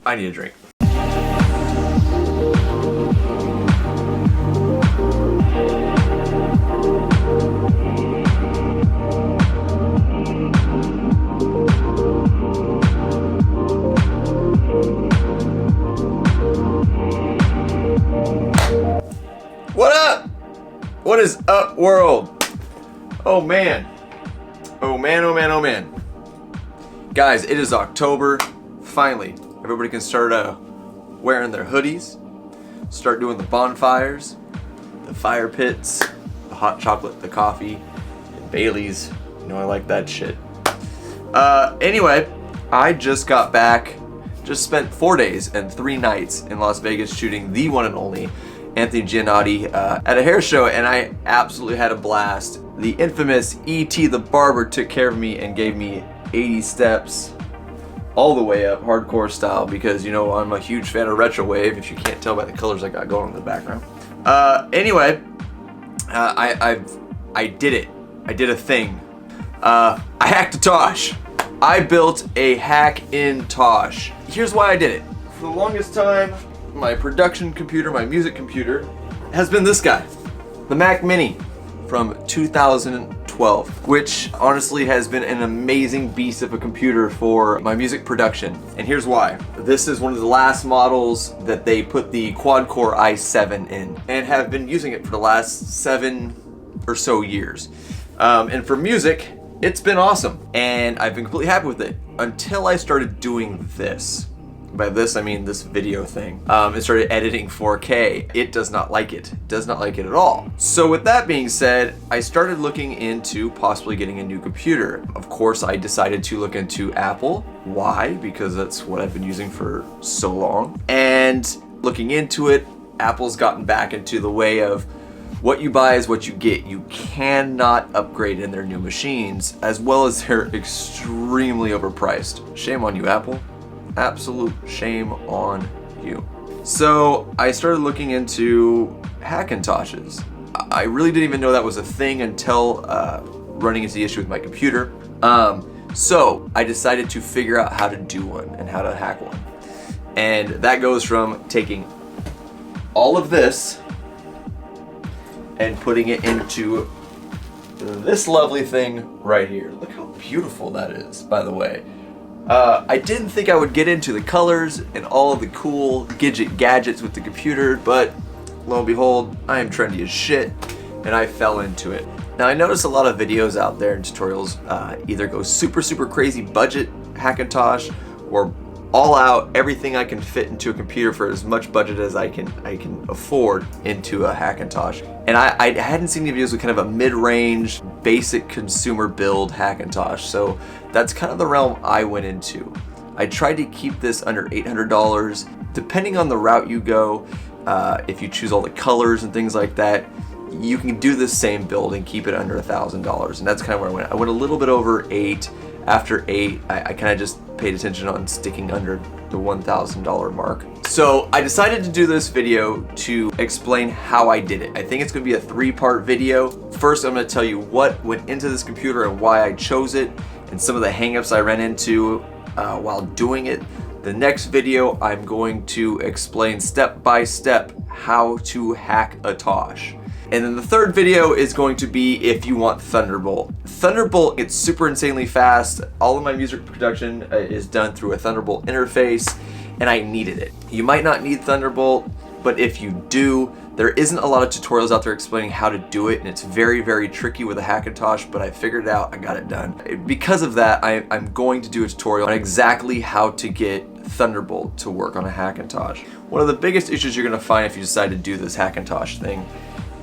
I need a drink. What up? What is up, world? Oh man. Oh man, oh man, oh man. Guys, it is October. Finally, everybody can start wearing their hoodies, start doing the bonfires, the fire pits, the hot chocolate, the coffee, and Bailey's. You know I like that shit. Anyway, I just got back, just spent 4 days and 3 nights in Las Vegas shooting the one and only Anthony Giannotti at a hair show, and I absolutely had a blast. The infamous E.T. the Barber took care of me and gave me 80 steps all the way up, hardcore style, because you know I'm a huge fan of retro wave, if you can't tell by the colors I got going in the background. Anyway, I did it. I did a thing. I Hackintosh. I built a Hackintosh. Here's why I did it. For the longest time, my production computer, my music computer, has been this guy, the Mac Mini from 2012, which honestly has been an amazing beast of a computer for my music production. And here's why. This is one of the last models that they put the quad-core i7 in, and have been using it for the last 7 or so years. And for music, it's been awesome, and I've been completely happy with it until I started doing this. By this, I mean this video thing. It started editing 4K. It does not like it. It does not like it at all. So with that being said, I started looking into possibly getting a new computer. Of course, I decided to look into Apple. Why? Because that's what I've been using for so long. And looking into it, Apple's gotten back into the way of what you buy is what you get. You cannot upgrade in their new machines, as well as they're extremely overpriced. Shame on you, Apple. Absolute shame on you. So I started looking into Hackintoshes. I really didn't even know that was a thing until running into the issue with my computer. So I decided to figure out how to do one and how to hack one. And that goes from taking all of this and putting it into this lovely thing right here. Look how beautiful that is, by the way. I didn't think I would get into the colors and all of the cool gadgets with the computer, but lo and behold, I am trendy as shit, and I fell into it. Now I noticed a lot of videos out there and tutorials either go super crazy budget Hackintosh, or all out everything I can fit into a computer for as much budget as I can afford into a Hackintosh. And I hadn't seen any videos with kind of a mid-range, basic consumer build Hackintosh, so that's kind of the realm I went into. I tried to keep this under $800. Depending on the route you go, if you choose all the colors and things like that, you can do this same build and keep it under $1,000, and that's kind of where I went. I went a little bit over 8. After 8, I kind of just paid attention on sticking under the $1,000 mark. So I decided to do this video to explain how I did it. I think it's going to be a 3-part video. First, I'm going to tell you what went into this computer and why I chose it, and some of the hangups I ran into while doing it. The next video, I'm going to explain step by step how to hack a Tosh. And then the third video is going to be if you want Thunderbolt. Thunderbolt gets super insanely fast. All of my music production is done through a Thunderbolt interface, and I needed it. You might not need Thunderbolt, but if you do, there isn't a lot of tutorials out there explaining how to do it, and it's very tricky with a Hackintosh, but I figured it out, I got it done. Because of that, I'm going to do a tutorial on exactly how to get Thunderbolt to work on a Hackintosh. One of the biggest issues you're gonna find if you decide to do this Hackintosh thing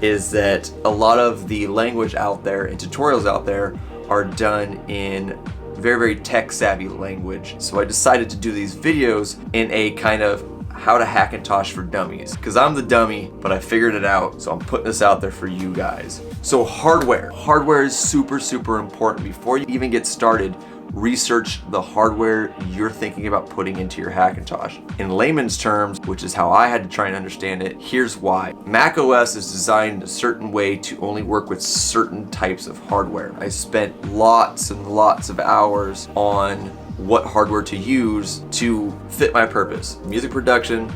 is that a lot of the language out there and tutorials out there are done in very tech savvy language. So I decided to do these videos in a kind of how to Hackintosh for dummies, because I'm the dummy, but I figured it out, so I'm putting this out there for you guys. So hardware is super important. Before you even get started, research the hardware you're thinking about putting into your Hackintosh. In layman's terms, which is how I had to try and understand it, here's why. Mac OS is designed a certain way to only work with certain types of hardware. I spent lots and lots of hours on what hardware to use to fit my purpose: music production,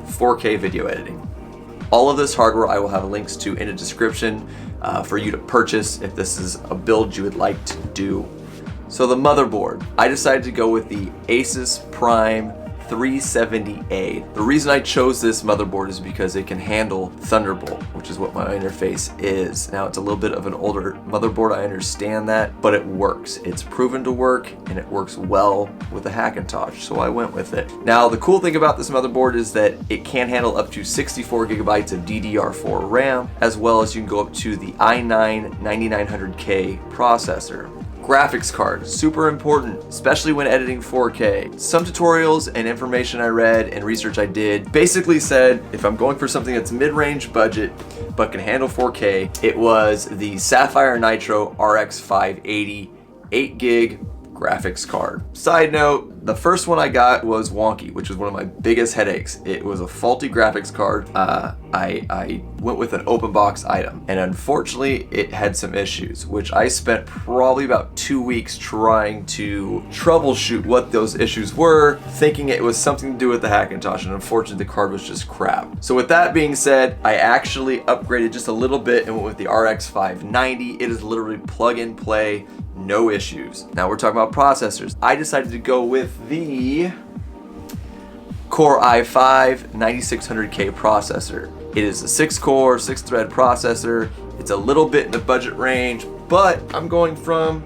4K video editing. All of this hardware I will have links to in the description for you to purchase if this is a build you would like to do. So the motherboard, I decided to go with the Asus Prime 370A. The reason I chose this motherboard is because it can handle Thunderbolt, which is what my interface is. Now, it's a little bit of an older motherboard, I understand that, but it works. It's proven to work, and it works well with the Hackintosh, so I went with it. Now, the cool thing about this motherboard is that it can handle up to 64 gigabytes of DDR4 RAM, as well as you can go up to the i9-9900K processor. Graphics card, super important, especially when editing 4K. Some tutorials and information I read and research I did basically said if I'm going for something that's mid-range budget but can handle 4K, it was the Sapphire Nitro RX 580 8 gig graphics card. Side note, the first one I got was wonky, which was one of my biggest headaches. It was a faulty graphics card. I went with an open box item, and unfortunately it had some issues, which I spent probably about 2 weeks trying to troubleshoot what those issues were, thinking it was something to do with the Hackintosh, and unfortunately the card was just crap. So with that being said, I actually upgraded just a little bit and went with the RX 590. It is literally plug and play, no issues. Now we're talking about processors. I decided to go with the Core i5 9600K processor. It is a 6-core, 6-thread processor. It's a little bit in the budget range, but I'm going from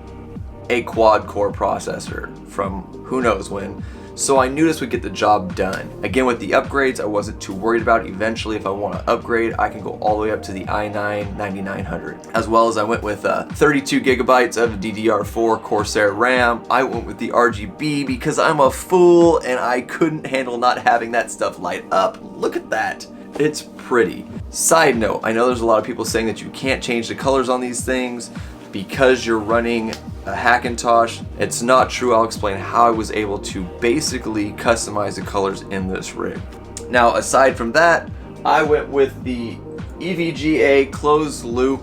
a quad-core processor from who knows when. So I knew this would get the job done. Again, with the upgrades, I wasn't too worried about. Eventually, if I want to upgrade, I can go all the way up to the i9-9900. As well as I went with 32 gigabytes of DDR4 Corsair RAM. I went with the RGB because I'm a fool and I couldn't handle not having that stuff light up. Look at that. It's pretty. Side note, I know there's a lot of people saying that you can't change the colors on these things because you're running a Hackintosh. It's not true. I'll explain how I was able to basically customize the colors in this rig. Now, aside from that, I went with the EVGA closed loop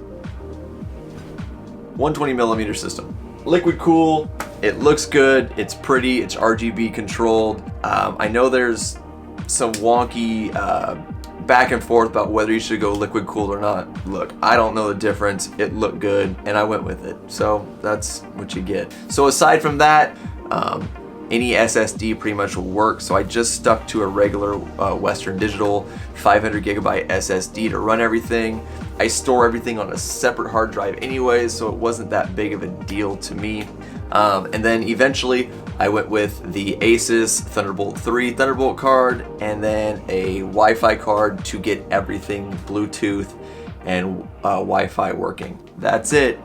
120mm system. Liquid cool, it looks good, it's pretty, it's RGB controlled. I know there's some wonky back and forth about whether you should go liquid cooled or not. Look, I don't know the difference. It looked good and I went with it. So that's what you get. So aside from that, any SSD pretty much will work. So I just stuck to a regular Western Digital 500 gigabyte SSD to run everything. I store everything on a separate hard drive anyways, so it wasn't that big of a deal to me. And then eventually I went with the Asus Thunderbolt 3 Thunderbolt card and then a Wi-Fi card to get everything Bluetooth and Wi-Fi working. That's it.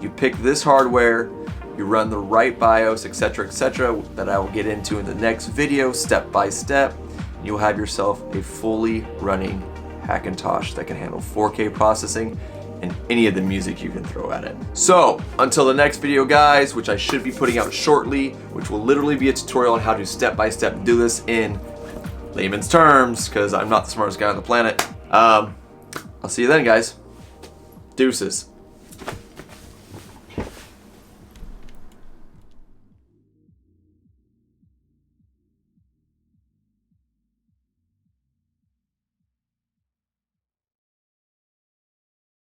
You pick this hardware, you run the right BIOS, etc., that I will get into in the next video step by step. You'll have yourself a fully running Hackintosh that can handle 4K processing and any of the music you can throw at it. So until the next video, guys, which I should be putting out shortly, which will literally be a tutorial on how to step by step do this in layman's terms, because I'm not the smartest guy on the planet. I'll see you then, guys. Deuces.